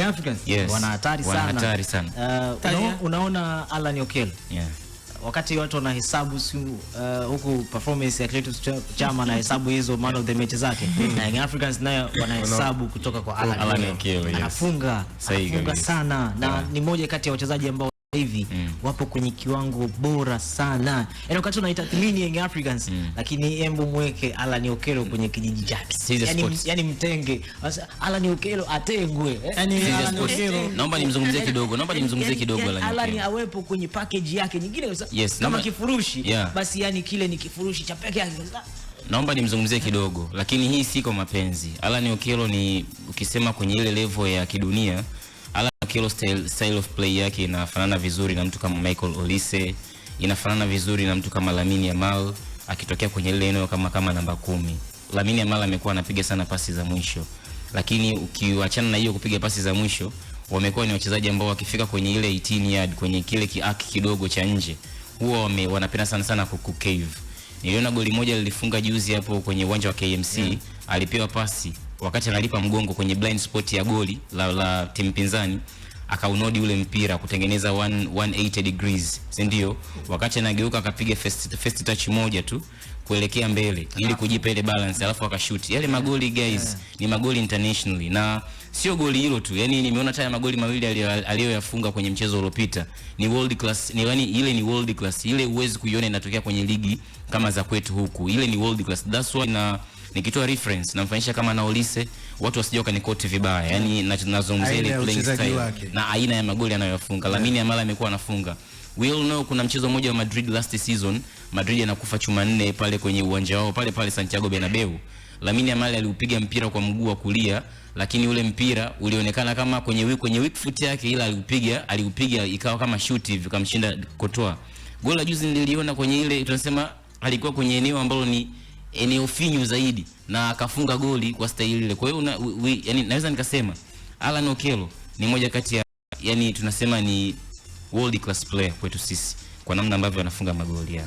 Africans wana hatari sana. Unaona Alan Okello. Wakati watu wanahesabu huku performance ya Clatous Chama na hesabu hizo man of the match zake, na Young Africans nayo wanahesabu kutoka kwa Alan Okello. Anafunga sana na ni moja kati ya wachezaji ambao hivi wapo kwenye kiwango bora sana. Yaani wakati unaitathmini Young Africans, lakini embo mweke Alan Okello kwenye kijiji chake. Yani mtenge. Alan Okello atengwe. Yani Alan Okello, naomba nimzungumzie kidogo. Alan awepo kwenye package yake nyingine kama kifurushi. Basi yani kile ni kifurushi cha peke yake. Naomba nimzungumzie kidogo, lakini hii si kwa mapenzi. Alan Okello ni ukisema kwenye ile level ya kidunia, Alan Okello style of play yake inafanana vizuri na mtu kama Michael Olise, inafanana vizuri na mtu kama Lamine Yamal akitokea kwenye ile eneo kama namba 10. Lamine Yamal amekuwa anapiga sana pasi za mwisho, lakini ukiachana na hiyo kupiga pasi za mwisho, wamekuwa ni wachezaji ambao wakifika kwenye ile 18 yard, kwenye kile kiaki kidogo cha nje, huwa wanapenda sana kucave. Niliona goli moja lilifunga juzi hapo kwenye uwanja wa KMC, alipewa pasi wakati analipa mgongo kwenye blind spot ya goli la timu pinzani, akaunodi ule mpira kutengeneza 180 degrees, si ndio? Wakati anageuka akapiga first touch moja tu kuelekea mbele ili kujipa ile balance, alafu akashoot. Yale magoli guys ni magoli internationally, na sio goli hilo tu, yani nimeona tayari magoli mawili aliyoyafunga kwenye mchezo uliopita ni world class. Yani ile ni world class, ile uwezi kuiona inatokea kwenye ligi kama za kwetu huku, ile ni world class. That's why na nikitoa reference namfanyisha kama na Olise, watu wasije wakanikoti vibaya. Yani nazungumzia ile playing style na aina ya magoli anayofunga. Lamine Yamal amekuwa anafunga. We all know kuna mchezo mmoja wa Madrid last season, Madrid anakufa chuma 4 pale kwenye uwanja wao pale Santiago Bernabeu. Lamine Yamal aliupiga mpira kwa mguu wa kulia, lakini ule mpira ulionekana kama kwenye weak foot yake, ila aliupiga ikawa kama shoot hivi kumshinda Courtois. Goli la juzi niliona kwenye ile tunasema alikuwa kwenye eneo ambalo ni eneo finyu zaidi na akafunga goli kwa staili ile. Kwa hiyo yani naweza nikasema Alan Okello ni moja kati ya yani tunasema ni world class player kwetu sisi kwa namna ambavyo anafunga magoli.